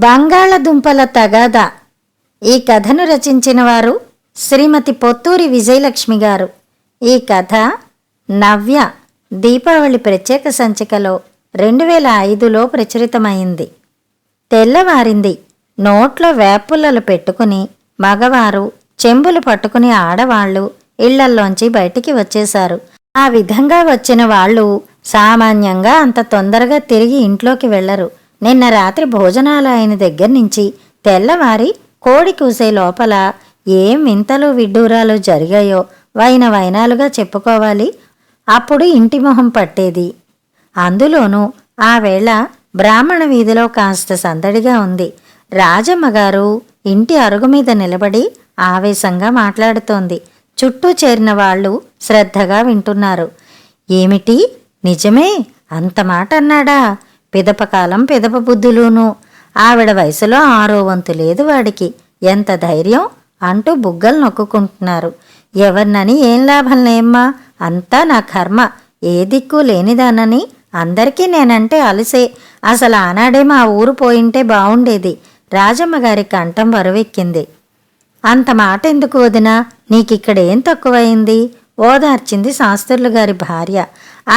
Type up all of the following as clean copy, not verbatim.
బంగాళదుంపల తగాదా. ఈ కథను రచించిన వారు శ్రీమతి పొత్తూరి విజయలక్ష్మి గారు. ఈ కథ నవ్య దీపావళి ప్రత్యేక సంచికలో 2005లో ప్రచురితమైంది. తెల్లవారింది. నోట్లో వేపుల్లలు పెట్టుకుని మగవారు చెంబులు పట్టుకుని ఆడవాళ్లు ఇళ్లల్లోంచి బయటికి వచ్చేశారు. ఆ విధంగా వచ్చిన వాళ్ళు సామాన్యంగా అంత తొందరగా తిరిగి ఇంట్లోకి వెళ్లరు. నిన్న రాత్రి భోజనాలు అయిన దగ్గర నుంచి తెల్లవారి కోడి కూసే లోపల ఏం వింతలు విడ్డూరాలు జరిగాయో వైనాలుగా చెప్పుకోవాలి. అప్పుడు ఇంటి మొహం పట్టేది. అందులోనూ ఆ వేళ బ్రాహ్మణ వీధిలో కాస్త సందడిగా ఉంది. రాజమ్మగారు ఇంటి అరుగు మీద నిలబడి ఆవేశంగా మాట్లాడుతోంది. చుట్టూ చేరిన వాళ్ళు శ్రద్ధగా వింటున్నారు. ఏమిటి, నిజమే? అంత మాట అన్నాడా? పిదపకాలం పిదప బుద్ధులును. ఆవిడ వయసులో 6వ వంతు లేదు వాడికి. ఎంత ధైర్యం అంటూ బుగ్గలు నొక్కుంటున్నారు. ఎవరినని ఏం లాభంలేమ్మా, అంతా నా కర్మ. ఏ దిక్కు లేనిదానని అందరికీ నేనంటే అలసే. అసలు ఆనాడే మా ఊరు పోయింటే బావుండేది. రాజమ్మగారి కంఠం బరువెక్కింది. అంత మాట ఎందుకు వదినా, నీకిక్కడేం తక్కువైంది? ఓదార్చింది శాస్త్రులు గారి భార్య.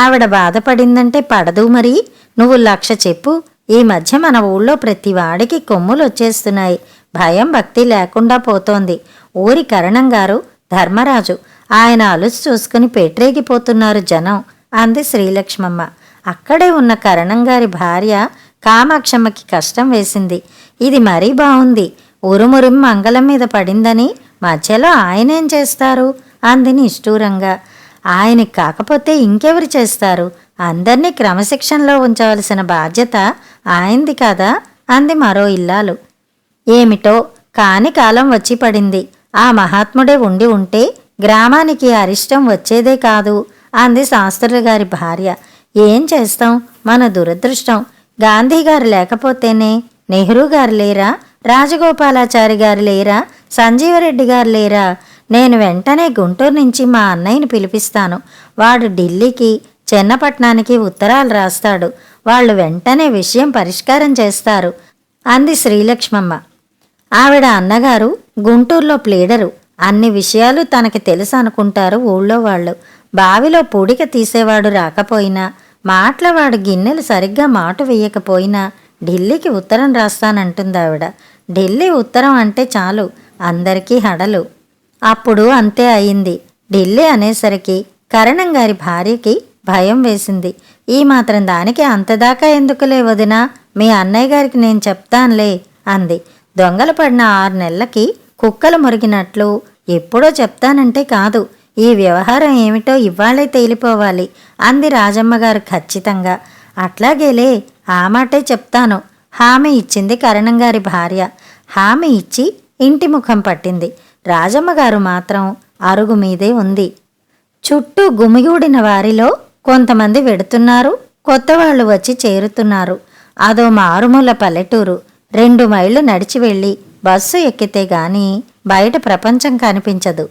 ఆవిడ బాధపడిందంటే పడదు మరి. నువ్వు 1,00,000 చెప్పు. ఈ మధ్య మన ఊళ్ళో ప్రతి వాడికి కొమ్ములు వచ్చేస్తున్నాయి. భయం భక్తి లేకుండా పోతోంది. ఊరి కరణం గారు ధర్మరాజు, ఆయన అలుసు చూసుకుని పెట్టరేగిపోతున్నారు జనం అంది శ్రీలక్ష్మమ్మ. అక్కడే ఉన్న కరణం గారి భార్య కామాక్షమ్మకి కష్టం వేసింది. ఇది మరీ బావుంది. ఉరుమురుం మంగళం మీద పడిందని మధ్యలో ఆయనేం చేస్తారు అంది నిష్ఠూరంగా. ఆయనకి కాకపోతే ఇంకెవరు చేస్తారు? అందర్నీ క్రమశిక్షణలో ఉంచవలసిన బాధ్యత ఆయనది కాదా అంది మరో ఇల్లాలు. ఏమిటో కాని కాలం వచ్చి పడింది. ఆ మహాత్ముడే ఉండి ఉంటే గ్రామానికి అరిష్టం వచ్చేదే కాదు అంది శాస్త్రుల గారి భార్య. ఏం చేస్తాం, మన దురదృష్టం. గాంధీగారు లేకపోతేనే నెహ్రూ గారు లేరా? రాజగోపాలాచారి గారు లేరా? సంజీవరెడ్డి గారు లేరా? నేను వెంటనే గుంటూరు నుంచి మా అన్నయ్యని పిలిపిస్తాను. వాడు ఢిల్లీకి చెన్నపట్నానికి ఉత్తరాలు రాస్తాడు. వాళ్ళు వెంటనే విషయం పరిష్కారం చేస్తారు అంది శ్రీలక్ష్మమ్మ. ఆవిడ అన్నగారు గుంటూరులో ప్లీడరు. అన్ని విషయాలు తనకి తెలుసు అనుకుంటారు ఊళ్ళో వాళ్ళు. బావిలో పూడిక తీసేవాడు రాకపోయినా, మాటలవాడు గిన్నెలు సరిగ్గా మాటు వేయకపోయినా ఢిల్లీకి ఉత్తరం రాస్తానంటుందావిడ. ఢిల్లీ ఉత్తరం అంటే చాలు అందరికీ హడలు. అప్పుడు అంతే అయింది. ఢిల్లీ అనేసరికి కరణం గారి భార్యకి భయం వేసింది. ఈ మాత్రం దానికి అంతదాకా ఎందుకులే వదినా, మీ అన్నయ్య గారికి నేను చెప్తానులే అంది. దొంగలు పడిన 6 నెలలకి కుక్కలు మురిగినట్లు ఎప్పుడో చెప్తానంటే కాదు, ఈ వ్యవహారం ఏమిటో ఇవాళే తేలిపోవాలి అంది రాజమ్మగారు ఖచ్చితంగా. అట్లాగేలే, ఆ మాటే చెప్తాను హామీ ఇచ్చింది కరణం గారి భార్య. హామీ ఇచ్చి ఇంటి ముఖం పట్టింది. రాజమ్మగారు మాత్రం అరుగు మీదే ఉంది. చుట్టూ గుమిగూడిన వారిలో కొంతమంది వెడుతున్నారు, కొత్తవాళ్లు వచ్చి చేరుతున్నారు. అదో మారుమూల పల్లెటూరు. 2 మైళ్ళు నడిచి వెళ్ళి బస్సు ఎక్కితే గాని బయట ప్రపంచం కనిపించదు.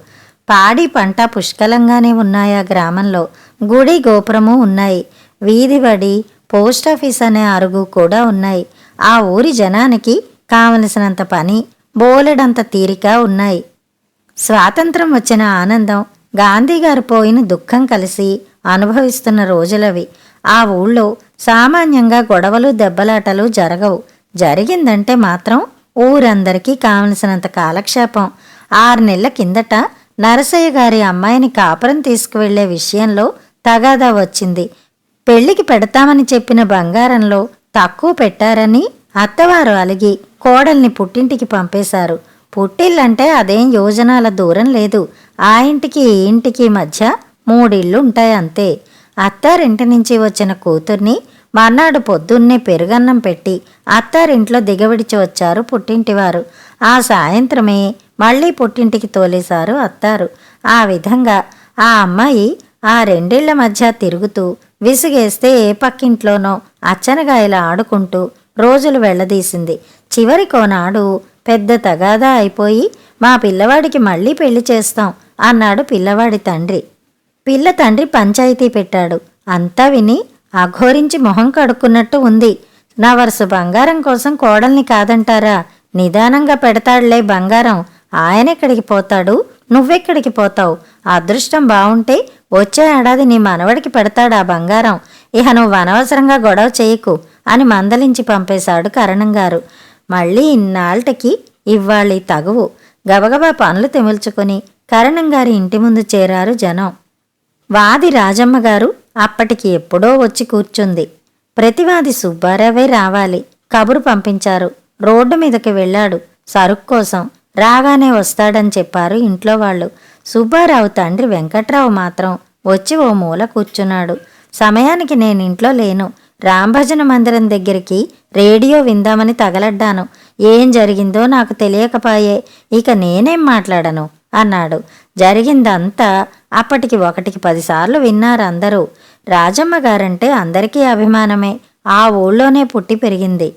పాడి పంట పుష్కలంగానే ఉన్నాయా గ్రామంలో. గుడి గోపురము ఉన్నాయి. వీధిబడి, పోస్టాఫీస్ అనే అరుగు కూడా ఉన్నాయి. ఆ ఊరి జనానికి కావలసినంత పని, బోలెడంత తీరిక ఉన్నాయి. స్వాతంత్రం వచ్చిన ఆనందం, గాంధీగారు పోయిన దుఃఖం కలిసి అనుభవిస్తున్న రోజులవి. ఆ ఊళ్ళో సామాన్యంగా గొడవలు దెబ్బలాటలు జరగవు. జరిగిందంటే మాత్రం ఊరందరికీ కావలసినంత కాలక్షేపం. 6 నెలల కిందట నరసయ్య గారి అమ్మాయిని కాపురం తీసుకువెళ్లే విషయంలో తగాదా వచ్చింది. పెళ్లికి పెడతామని చెప్పిన బంగారంలో తక్కువ పెట్టారని అత్తవారు అలిగి కోడల్ని పుట్టింటికి పంపేశారు. పుట్టిల్లంటే అదేం యోజనాల దూరం లేదు. ఆ ఇంటికి ఈ ఇంటికి మధ్య 3 ఇళ్ళు ఉంటాయి అంతే. అత్తారింటి నుంచి వచ్చిన కూతుర్ని మర్నాడు పొద్దున్నే పెరుగన్నం పెట్టి అత్తారింట్లో దిగవిడిచి వచ్చారు పుట్టింటివారు. ఆ సాయంత్రమే మళ్లీ పుట్టింటికి తోలేశారు అత్తారు. ఆ విధంగా ఆ అమ్మాయి ఆ 2 ఇళ్ల మధ్య తిరుగుతూ విసిగేస్తే ఏ పక్కింట్లోనో అచ్చనగాయలు ఆడుకుంటూ రోజులు వెళ్లదీసింది. చివరికోనాడు పెద్ద తగాదా అయిపోయి, మా పిల్లవాడికి మళ్లీ పెళ్లి చేస్తాం అన్నాడు పిల్లవాడి తండ్రి. పిల్ల తండ్రి పంచాయితీ పెట్టాడు. అంతా విని అఘోరించి మొహం కడుక్కున్నట్టు ఉంది. నా వరుస బంగారం కోసం కోడల్ని కాదంటారా? నిదానంగా పెడతాడులే బంగారం. ఆయనెక్కడికి పోతాడు, నువ్వెక్కడికి పోతావు? అదృష్టం బావుంటే వచ్చే ఏడాది నీ మనవడికి పెడతాడా బంగారం. ఇహ నువ్వు అనవసరంగా గొడవ చేయకు అని మందలించి పంపేశాడు కరణంగారు. మళ్ళీ ఇన్నాళ్ళకి ఇవ్వాలి తగువు. గబగబా పనులు తెముల్చుకుని కరణంగారి ఇంటి ముందు చేరారు జనం. వాది రాజమ్మగారు అప్పటికి ఎప్పుడో వచ్చి కూర్చుంది. ప్రతివాది సుబ్బారావే రావాలి. కబురు పంపించారు. రోడ్డు మీదకి వెళ్ళాడు సరుకు కోసం. రాగానే వస్తాడని చెప్పారు ఇంట్లో వాళ్ళు. సుబ్బారావు తండ్రి వెంకట్రావు మాత్రం వచ్చి ఓ మూల కూర్చున్నాడు. సమయానికి నేనింట్లో లేను. రాంభజన మందిరం దగ్గరికి రేడియో విందామని తగలడ్డాను. ఏం జరిగిందో నాకు తెలియకపాయే. ఇక నేనేం మాట్లాడను అన్నాడు. జరిగిందంతా అప్పటికి 1కి 10 సార్లు విన్నారు అందరూ. రాజమ్మ గారంటే అందరికీ అభిమానమే. ఆ ఊళ్ళోనే పుట్టి పెరిగింది.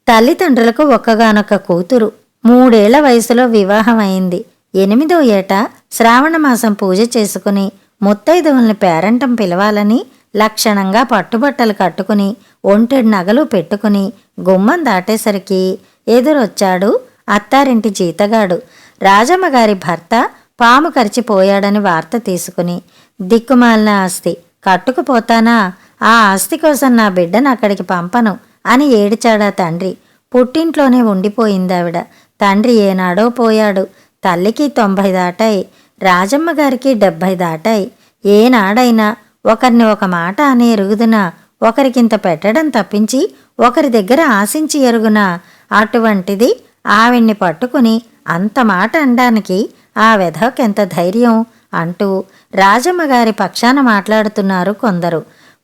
తల్లిదండ్రులకు ఒక్కగానొక్క కూతురు. 3 ఏళ్ల వయసులో వివాహం అయింది. 8వ ఏట శ్రావణమాసం పూజ చేసుకుని ముత్తైదువుల్ని పేరంటం పిలవాలని లక్షణంగా పట్టుబట్టలు కట్టుకుని ఒంటెడు నగలు పెట్టుకుని గుమ్మం దాటేసరికి ఎదురొచ్చాడు అత్తారింటి జీతగాడు. రాజమ్మగారి భర్త పాము కరిచిపోయాడని వార్త తీసుకుని, దిక్కుమాలిన ఆస్తి కట్టుకుపోతానా, ఆ ఆస్తి కోసం నా బిడ్డను అక్కడికి పంపను అని ఏడిచాడా తండ్రి. పుట్టింట్లోనే ఉండిపోయిందావిడ. తండ్రి ఏనాడో పోయాడు. తల్లికి 90 దాటాయి. రాజమ్మగారికి 70 దాటాయి. ఏనాడైనా ఒకరిని ఒక మాట అని ఎరుగుదునా, ఒకరికింత పెట్టడం తప్పించి ఒకరి దగ్గర ఆశించి ఎరుగునా? అటువంటిది ఆవిడ్ని పట్టుకుని అంత మాట అనడానికి ఆ వెధవకెంత ధైర్యం అంటూ రాజమ్మగారి పక్షాన మాట్లాడుతున్నారు కొందరు.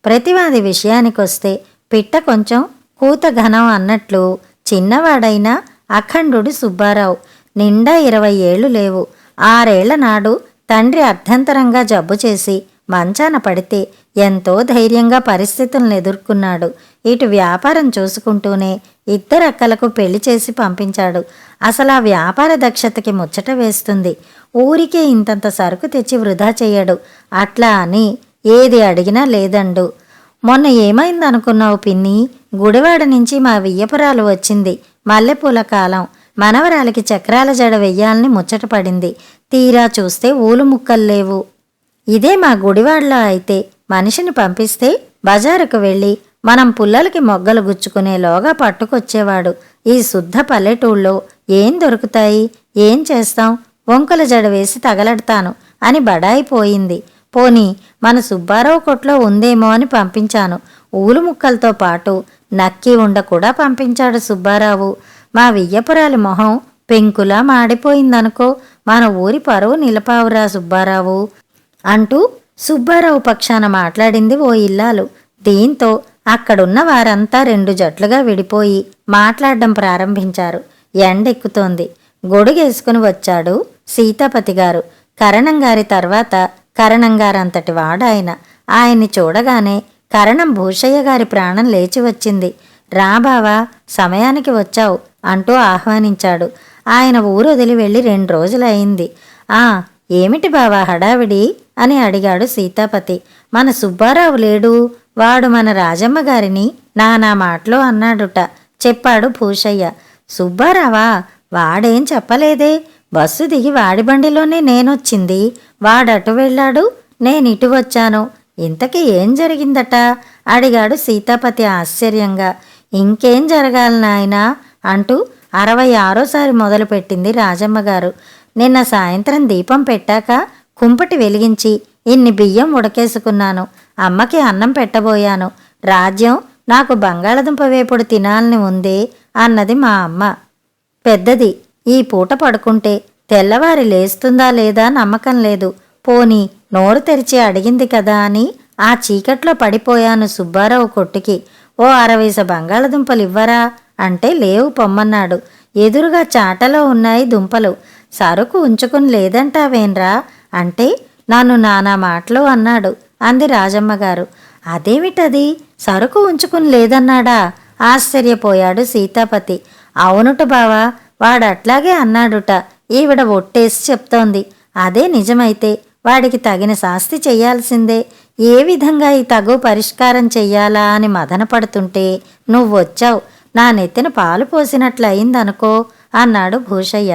ప్రతివాది విషయానికొస్తే పిట్ట కొంచెం కూత ఘనం అన్నట్లు చిన్నవాడైనా అఖండుడు సుబ్బారావు. నిండా 20 ఏళ్లు లేవు. 6 ఏళ్ల నాడు తండ్రి అర్ధంతరంగా జబ్బు చేసి మంచాన పడితే ఎంతో ధైర్యంగా పరిస్థితులను ఎదుర్కొన్నాడు. ఇటు వ్యాపారం చూసుకుంటూనే 2 అక్కలకు పెళ్లి చేసి పంపించాడు. అసలు ఆ వ్యాపార దక్షతకి ముచ్చట వేస్తుంది. ఊరికే ఇంతంత సరుకు తెచ్చి వృధా చెయ్యడు. అట్లా అని ఏది అడిగినా లేదండు. మొన్న ఏమైందనుకున్నావు పిన్ని? గుడివాడ నుంచి మా వియ్యపురాలు వచ్చింది. మల్లెపూల కాలం. మనవరాలికి చక్రాల జడ వెయ్యాలని ముచ్చట పడింది. తీరా చూస్తే ఊలు ముక్కలు లేవు. ఇదే మా గుడివాడలో అయితే మనిషిని పంపిస్తే బజారుకు వెళ్ళి మనం పుల్లలకి మొగ్గలు గుచ్చుకునేలోగా పట్టుకొచ్చేవాడు. ఈ శుద్ధ పల్లెటూళ్ళలో ఏం దొరుకుతాయి? ఏం చేస్తాం? వంకల జడ వేసి తగలడతాను అని బడాయిపోయింది. పోనీ మన సుబ్బారావు కొట్లో ఉందేమో అని పంపించాను. ఊలు ముక్కలతో పాటు నక్కి ఉండ కూడా పంపించాడు సుబ్బారావు. మా వియ్యపురాలి మొహం పెంకులా మాడిపోయిందనుకో. మన ఊరి పరువు నిలపావురా సుబ్బారావు అంటూ సుబ్బారావు పక్షాన మాట్లాడింది ఓ ఇల్లాలు. దీంతో అక్కడున్న వారంతా 2 జట్లుగా విడిపోయి మాట్లాడడం ప్రారంభించారు. ఎండెక్కుతోంది. గొడుగేసుకుని వచ్చాడు సీతాపతి గారు. కరణంగారి తర్వాత కరణంగారంతటి వాడాయన. ఆయన్ని చూడగానే కరణం భూషయ్య గారి ప్రాణం లేచి వచ్చింది. రా బావా, సమయానికి వచ్చావు అంటూ ఆహ్వానించాడు. ఆయన ఊరు వదిలి వెళ్ళి 2 రోజులయింది. ఏమిటి బావా హడావిడి అని అడిగాడు సీతాపతి. మన సుబ్బారావు లేడు. వాడు మన రాజమ్మ గారిని నానా మాటలో అన్నాడుట చెప్పాడు భూషయ్య. సుబ్బారావా? వాడేం చెప్పలేదే. బస్సు దిగి వాడి బండిలోనే నేనొచ్చింది. వాడటు వెళ్ళాడు, నేనిటు వచ్చాను. ఇంతకీ ఏం జరిగిందట అడిగాడు సీతాపతి ఆశ్చర్యంగా. ఇంకేం జరగాలి నాయనా అంటూ 66సారి మొదలుపెట్టింది రాజమ్మగారు. నిన్న సాయంత్రం దీపం పెట్టాక కుంపటి వెలిగించి ఇన్ని బియ్యం ఉడకేసుకున్నాను. అమ్మకి అన్నం పెట్టబోయాను. రాజ్యం నాకు బంగాళదుంప వేపుడు తినాలని ఉంది అన్నది మా అమ్మ. పెద్దది. ఈ పూట పడుకుంటే తెల్లవారి లేస్తుందా లేదా నమ్మకం లేదు. పోనీ నోరు తెరిచి అడిగింది కదా అని ఆ చీకట్లో పడిపోయాను సుబ్బారావు కొట్టుకి. ఓ 60 బంగాళదుంపలు ఇవ్వరా అంటే లేవు పొమ్మన్నాడు. ఎదురుగా చాటలో ఉన్నాయి దుంపలు. సరుకు ఉంచుకుని లేదంటావేన్రా అంటే నన్ను నానా మాటలు అన్నాడు అంది రాజమ్మగారు. అదేమిటది? సరుకు ఉంచుకుని లేదన్నాడా? ఆశ్చర్యపోయాడు సీతాపతి. అవునుట బావా, వాడట్లాగే అన్నాడుట. ఈవిడ ఒట్టేసి చెప్తోంది. అదే నిజమైతే వాడికి తగిన శాస్తి చెయ్యాల్సిందే. ఏ విధంగా ఈ తగు పరిష్కారం చెయ్యాలా అని మదనపడుతుంటే నువ్వొచ్చావు, నా నెత్తిన పాలు పోసినట్లయిందనుకో అన్నాడు భూషయ్య.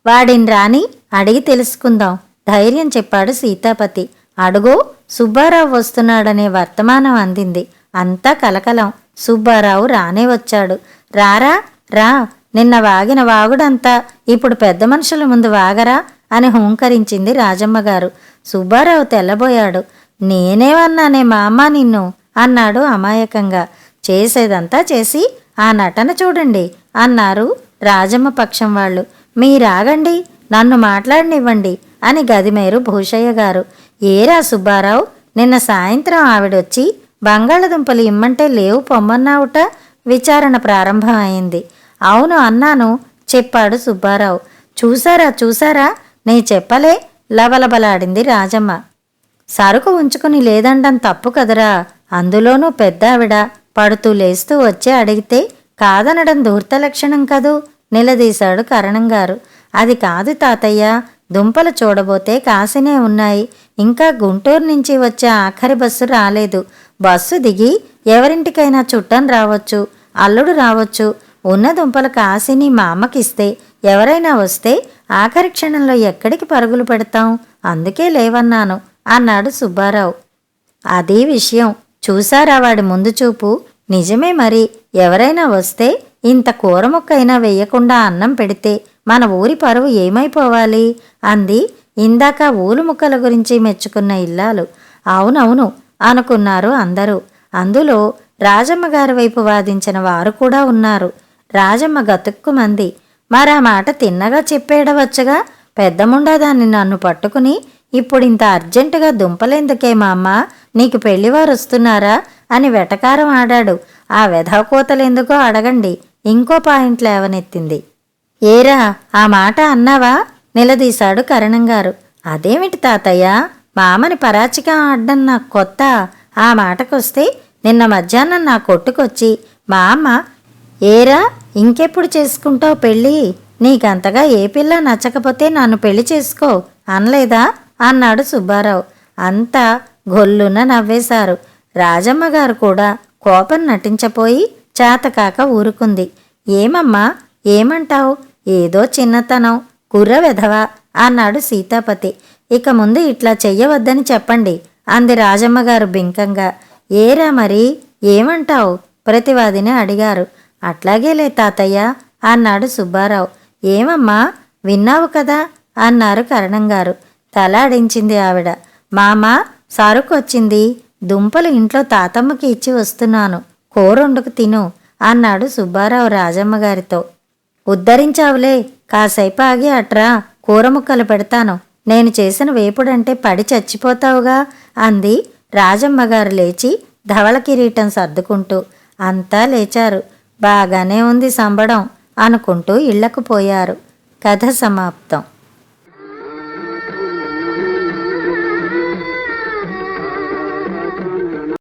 వాడిని రాని అడిగి తెలుసుకుందాం ధైర్యం చెప్పాడు సీతాపతి. అడుగో సుబ్బారావు వస్తున్నాడనే వర్తమానం అందింది. అంతా కలకలం. సుబ్బారావు రానే వచ్చాడు. రారా రా, నిన్న వాగిన వాగుడంతా ఇప్పుడు పెద్ద మనుషుల ముందు వాగరా అని హూంకరించింది రాజమ్మగారు. సుబ్బారావు తెల్లబోయాడు. నేనేమన్నానే మా అమ్మ నిన్ను అన్నాడు అమాయకంగా. చేసేదంతా చేసి ఆ నటన చూడండి అన్నారు రాజమ్మ పక్షం వాళ్ళు. మీరాగండి, నన్ను మాట్లాడనివ్వండి అని గదిమేరు భూషయ్య గారు. ఏరా సుబ్బారావు, నిన్న సాయంత్రం ఆవిడొచ్చి బంగాళదుంపలు ఇమ్మంటే లేవు పొమ్మన్నావుట. విచారణ ప్రారంభం అయింది. అవును అన్నాను చెప్పాడు సుబ్బారావు. చూసారా నే చెప్పలే లబలబలాడింది రాజమ్మ. సరుకు ఉంచుకుని లేదండం తప్పు కదరా, అందులోనూ పెద్దావిడ పడుతూ లేస్తూ వచ్చి అడిగితే కాదనడం ధూర్త లక్షణం కదూ నిలదీశాడు కరణంగారు. అది కాదు తాతయ్య, దుంపలు చూడబోతే కాసినే ఉన్నాయి. ఇంకా గుంటూరు నుంచి వచ్చే ఆఖరి బస్సు రాలేదు. బస్సు దిగి ఎవరింటికైనా చుట్టం రావచ్చు, అల్లుడు రావచ్చు. ఉన్న దుంపలు కాసిని మా అమ్మకిస్తే ఎవరైనా వస్తే ఆఖరి క్షణంలో ఎక్కడికి పరుగులు పెడతాం, అందుకే లేవన్నాను అన్నాడు సుబ్బారావు. అదీ విషయం. చూసారా వాడి ముందు చూపు. నిజమే మరి, ఎవరైనా వస్తే ఇంత కూర ముక్కైనా వెయ్యకుండా అన్నం పెడితే మన ఊరి పరువు ఏమైపోవాలి అంది ఇందాక ఊలు ముక్కల గురించి మెచ్చుకున్న ఇల్లాలు. అవునవును అనుకున్నారు అందరూ. అందులో రాజమ్మగారి వైపు వాదించిన వారు కూడా ఉన్నారు. రాజమ్మ గతుక్కుమంది. మరా మాట తిన్నగా చెప్పేయడవచ్చుగా, పెద్దముండా దాన్ని నన్ను పట్టుకుని ఇప్పుడింత అర్జెంటుగా దుంపలేందుకే మా అమ్మ, నీకు పెళ్లివారు వస్తున్నారా అని వెటకారం ఆడాడు. ఆ వెధవకోతలెందుకో అడగండి ఇంకో పాయింట్ లేవనెత్తింది. ఏరా ఆ మాట అన్నావా నిలదీశాడు కరణంగారు. అదేమిటి తాతయ్య, మామని పరాచిగా ఆడ్డం నాకు కొత్త. ఆ మాటకొస్తే నిన్న మధ్యాహ్నం నా కొట్టుకొచ్చి మా అమ్మ ఏరా ఇంకెప్పుడు చేసుకుంటావు పెళ్ళి, నీకంతగా ఏ పిల్ల నచ్చకపోతే నన్ను పెళ్లి చేసుకో అనలేదా అన్నాడు సుబ్బారావు. అంతా గొల్లున నవ్వేశారు. రాజమ్మగారు కూడా కోపం నటించపోయి చేతకాక ఊరుకుంది. ఏమమ్మా ఏమంటావు, ఏదో చిన్నతనం, కుర్ర వెధవ అన్నాడు సీతాపతి. ఇక ముందు ఇట్లా చెయ్యవద్దని చెప్పండి అంది రాజమ్మగారు బింకంగా. ఏరా మరి ఏమంటావు ప్రతివాదిని అడిగారు. అట్లాగేలే తాతయ్య అన్నాడు సుబ్బారావు. ఏమమ్మా విన్నావు కదా అన్నారు కరణంగారు. తలాడించింది ఆవిడ. మామ సరుకొచ్చింది, దుంపలు ఇంట్లో తాతమ్మకి ఇచ్చి వస్తున్నాను, కూరొండుకు తిను అన్నాడు సుబ్బారావు రాజమ్మగారితో. ఉద్ధరించావులే, కాసేపు ఆగి అట్రా, కూర ముక్కలు పెడతాను, నేను చేసిన వేపుడంటే పడి చచ్చిపోతావుగా అంది రాజమ్మగారు లేచి ధవళ కిరీటం సర్దుకుంటూ. అంతా లేచారు. బాగానే ఉంది సంబడం అనుకుంటూ ఇళ్లకు పోయారు. కథ సమాప్తం.